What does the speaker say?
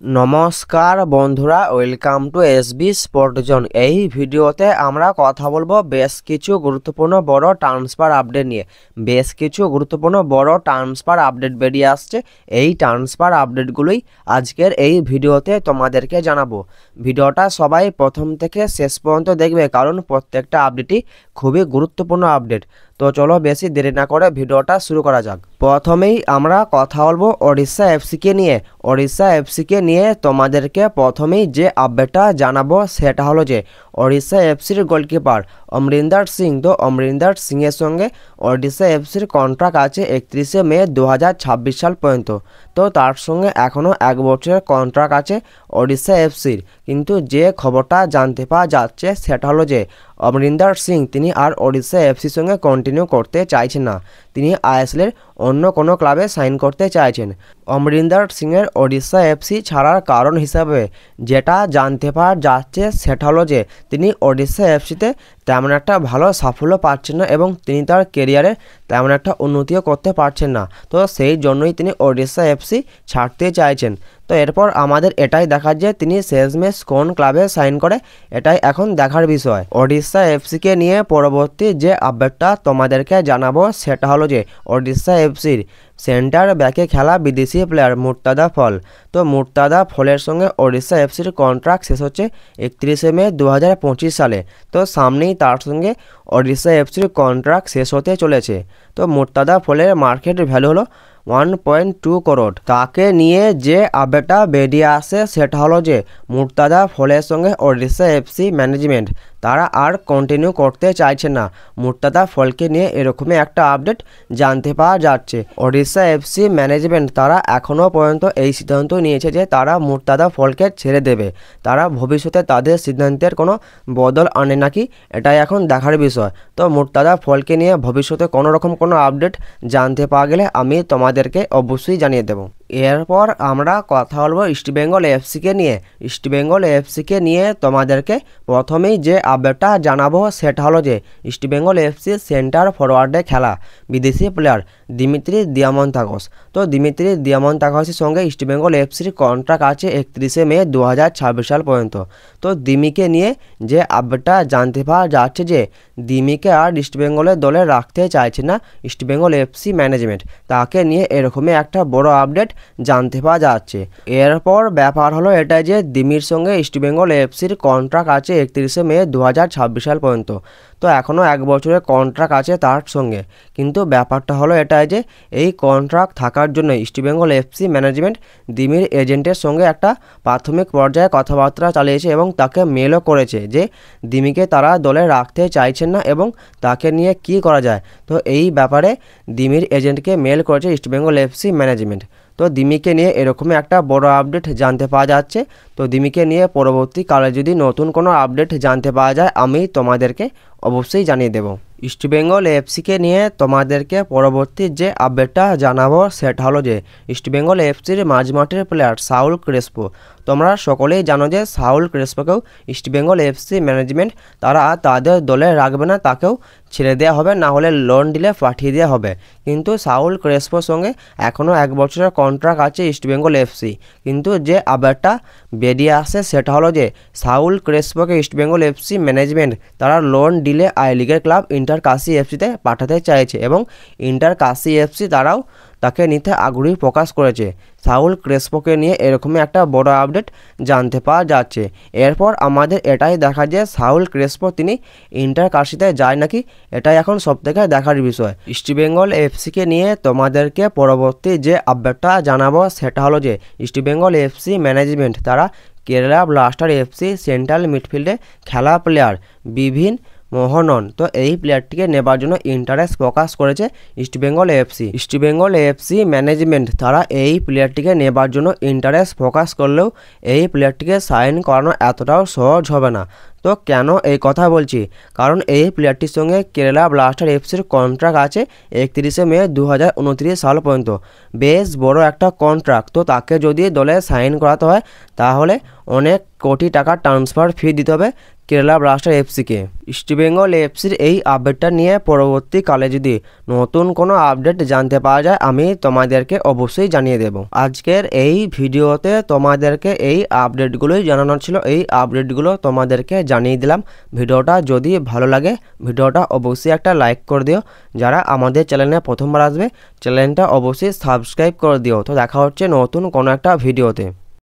नमस्कार बंधुरा welcome to SB sport zone. এই ভিডিওতে আমরা কথা বলবো বেশ কিছু গুরুত্বপূর্ণ বড় ট্রান্সফার আপডেট নিয়ে। বেশ কিছু গুরুত্বপূর্ণ বড় ট্রান্সফার আপডেট বেরিয়ে আসছে। এই ট্রান্সফার আপডেটগুলোই আজকের এই ভিডিওতে তোমাদেরকে জানাবো। ভিডিওটা সবাই প্রথম থেকে শেষ পর্যন্ত দেখবে, কারণ প্রত্যেকটা আপডেটই খুবই গুরুত্বপূর্ণ আপডেট। তো চলো বেশি দেরি না করে ভিডিওটা শুরু করা যাক। প্রথমেই আমরা কথা বলবো ওড়িশা এফসিকে নিয়ে। ওড়িশা এফসিকে নিয়ে তোমাদেরকে প্রথমেই যে আপডেটটা জানাবো সেটা হলো যে ওড়িশা এফসির গোলকিপার অমরিন্দর সিং। তো অমরিন্দর সিংয়ের সঙ্গে ওড়িশা এফসির কন্ট্রাক্ট আছে 31শে মে 2026 সাল পর্যন্ত। তো তার সঙ্গে এখনও 1 বছরের কন্ট্রাক্ট আছে ওড়িশা এফসির। কিন্তু যে খবরটা জানতে পাওয়া যাচ্ছে সেটা হলো যে অমরিন্দর সিং তিনি আর ওড়িশা এফসির সঙ্গে কন্টিনিউ করতে চাইছেন না, তিনি আইএসএলের অন্য কোনো ক্লাবে সাইন করতে চাইছেন। অমরিন্দর সিংয়ের ওড়িশা এফসি ছাড়ার কারণ হিসাবে যেটা জানতে পাওয়া যাচ্ছে সেটা হলো যে তিনি ওড়িশা এফসিতে তেমন একটা ভালো সাফল্য পাচ্ছেন না এবং তিনি তার কেরিয়ারে তেমন একটা উন্নতিও করতে পারছেন না। তো সেই জন্যই তিনি ওড়িশা এফসি ছাড়তে চাইছেন। তো এরপর আমাদের এটাই দেখার যে তিনি শেষমেশ কোন ক্লাবে সাইন করে, এটাই এখন দেখার বিষয়। ওড়িশা এফসিকে নিয়ে পরবর্তী যে আপডেটটা তোমাদেরকে জানাবো সেটা হলো যে ওড়িশা এফসির সেন্টার ব্যাকে খেলা বিদেশি প্লেয়ার মুর্তাদা ফল। তো মুর্তাদা ফলের সঙ্গে ওড়িশা এফসির কন্ট্রাক্ট শেষ হচ্ছে 31শে মে 2025 সালে। তো সামনেই তার সঙ্গে ওড়িশা এফসির কন্ট্রাক্ট শেষ হতে চলেছে। তো মুর্তাদা ফলের মার্কেট ভ্যালু হলো 1.2 করোড়। তাকে নিয়ে যে আপডেটটা বেরিয়ে আসে সেটা হলো যে মুর্তাদা ফলের সঙ্গে ওড়িশা এফসি ম্যানেজমেন্ট তারা আর কন্টিনিউ করতে চাইছে না। মুর্তাদা ফলকে নিয়ে এরকমই একটা আপডেট জানতে পাওয়া যাচ্ছে। ওড়িশা এফসি ম্যানেজমেন্ট তারা এখনও পর্যন্ত এই সিদ্ধান্ত নিয়েছে যে তারা মুর্তাদা ফলকে ছেড়ে দেবে। তারা ভবিষ্যতে তাদের সিদ্ধান্তের কোনো বদল আনে নাকি, এটাই এখন দেখার বিষয়। তো মুর্তাদা ফলকে নিয়ে ভবিষ্যতে কোনো রকম কোনো আপডেট জানতে পাওয়া গেলে আমি তোমাদেরকে অবশ্যই জানিয়ে দেবো। এরপর আমরা কথা বলবো ইস্টবেঙ্গল এফসিকে নিয়ে। ইস্টবেঙ্গল এফসিকে নিয়ে তোমাদেরকে প্রথমেই যে আপডেটটা জানাবো সেটা হলো যে ইস্টবেঙ্গল এফসি সেন্টার ফরওয়ার্ডে খেলা বিদেশি প্লেয়ার দিমিত্রি দিয়ামন্তাগস। তো দিমিত্রি দিয়ামন্তাগসের সঙ্গে ইস্টবেঙ্গল এফসির কন্ট্রাক্ট আছে 31শে মে 2026 সাল পর্যন্ত। তো দিমিকে নিয়ে যে আপডেটটা জানতে পাওয়া যাচ্ছে যে দিমিকে আর ইস্টবেঙ্গলের দলে রাখতে চাইছে না ইস্টবেঙ্গল এফসি ম্যানেজমেন্ট। তাকে নিয়ে এরকমই একটা বড় আপডেট জানতে পাওয়া যাচ্ছে। এরপর ব্যাপার হলো এটা যে দিমির সঙ্গে ইস্টবেঙ্গল এফসির কন্ট্রাক্ট আছে 31শে মে 2026 সাল পর্যন্ত। তো এখনও 1 বছরের কন্ট্রাক্ট আছে তার সঙ্গে। কিন্তু ব্যাপারটা হলো এটাই যে এই কন্ট্রাক্ট থাকার জন্য ইস্টবেঙ্গল এফসি ম্যানেজমেন্ট দিমির এজেন্টের সঙ্গে একটা প্রাথমিক পর্যায়ে কথাবার্তা চালিয়েছে এবং তাকে মেলও করেছে যে দিমিকে তারা দলে রাখতে চাইছেন না এবং তাকে নিয়ে কি করা যায়। তো এই ব্যাপারে দিমির এজেন্টকে মেল করেছে ইস্টবেঙ্গল এফসি ম্যানেজমেন্ট। তো দিমিকে নিয়ে এরকমই একটা বড় আপডেট জানতে পাওয়া যাচ্ছে। তো দিমিকে নিয়ে পরবর্তীকালে যদি নতুন কোনো আপডেট জানতে পাওয়া যায় আমি তোমাদেরকে অবশ্যই জানিয়ে দেব। ইস্টবেঙ্গল এফসিকে নিয়ে তোমাদেরকে পরবর্তী যে আপডেটটা জানাবো সেটা হলো যে ইস্টবেঙ্গল এফসির মাঝমাঠের প্লেয়ার সাউল ক্রেসপো। তোমরা সকলেই জানো যে সাউল ক্রেসপোকেও ইস্টবেঙ্গল এফসি ম্যানেজমেন্ট তারা তাদের দলে রাখবে না, তাকেও ছেড়ে দেওয়া হবে, না হলে লোন ডিলে পাঠিয়ে দেওয়া হবে। কিন্তু সাউল ক্রেসপোর সঙ্গে এখনও 1 বছরের কন্ট্রাক্ট আছে ইস্টবেঙ্গল এফসি। কিন্তু যে আপডেটটা বেরিয়ে আসে সেটা হলো যে সাউল ক্রেসপোকে ইস্টবেঙ্গল এফসি ম্যানেজমেন্ট তারা লোন ডিলে আই লিগের ক্লাব ইন্টার কাশি এফসিতে পাঠাতে চাইছে এবং ইন্টার কাশি এফসি তারাও তাকে নিতে আগ্রহী প্রকাশ করেছে। সাউল ক্রেসপোকে নিয়ে এরকমই একটা বড় আপডেট জানতে পাওয়া যাচ্ছে। এরপর আমাদের এটাই দেখা যে সাউল ক্রেসপো তিনি ইন্টার কাশিতে যায় নাকি, এটাই এখন সবথেকে দেখার বিষয়। ইস্টবেঙ্গল এফসিকে নিয়ে তোমাদেরকে পরবর্তী যে আপডেটটা জানাবো সেটা হলো যে ইস্টবেঙ্গল এফসি ম্যানেজমেন্ট তারা কেরালা ব্লাস্টার এফসি সেন্ট্রাল মিডফিল্ডে খেলা প্লেয়ার বিভিন মোহনন। তো এই প্লেয়ারটিকে নেবার জন্য ইন্টারেস্ট প্রকাশ করেছে East Bengal FC. East Bengal FC management তারা এই প্লেয়ারটিকে নেবার জন্য ইন্টারেস্ট প্রকাশ করলেও এই প্লেয়ারটিকে সাইন করানো এতটাও সহজ হবে না। তো কেন এই কথা বলছি, কারণ এই প্লেয়ারটির সঙ্গে কেরালা ব্লাস্টার এফসির কন্ট্রাক্ট আছে 31শে মে 2029 সাল পর্যন্ত। বেশ বড় একটা কন্ট্রাক্ট। তো তাকে যদি দলে সাইন করাতে হয় তাহলে অনেক কোটি টাকা ট্রান্সফার ফি দিতে হবে কেরালা ব্লাস্টার এফসিকে। ইস্টবেঙ্গল এফসির এই আপডেটটা নিয়ে পরবর্তীকালে যদি নতুন কোনো আপডেট জানতে পাওয়া যায় আমি তোমাদেরকে অবশ্যই জানিয়ে দেব। আজকের এই ভিডিওতে তোমাদেরকে এই আপডেটগুলোই জানানোর ছিল, এই আপডেটগুলো তোমাদেরকে জানিয়ে দিলাম। ভিডিওটা যদি ভালো লাগে ভিডিওটা অবশ্যই একটা লাইক করে দিও। যারা আমাদের চ্যানেলে প্রথমবার আসবে চ্যানেলটা অবশ্যই সাবস্ক্রাইব করে দিও। তো দেখা হচ্ছে নতুন কোনো একটা ভিডিওতে।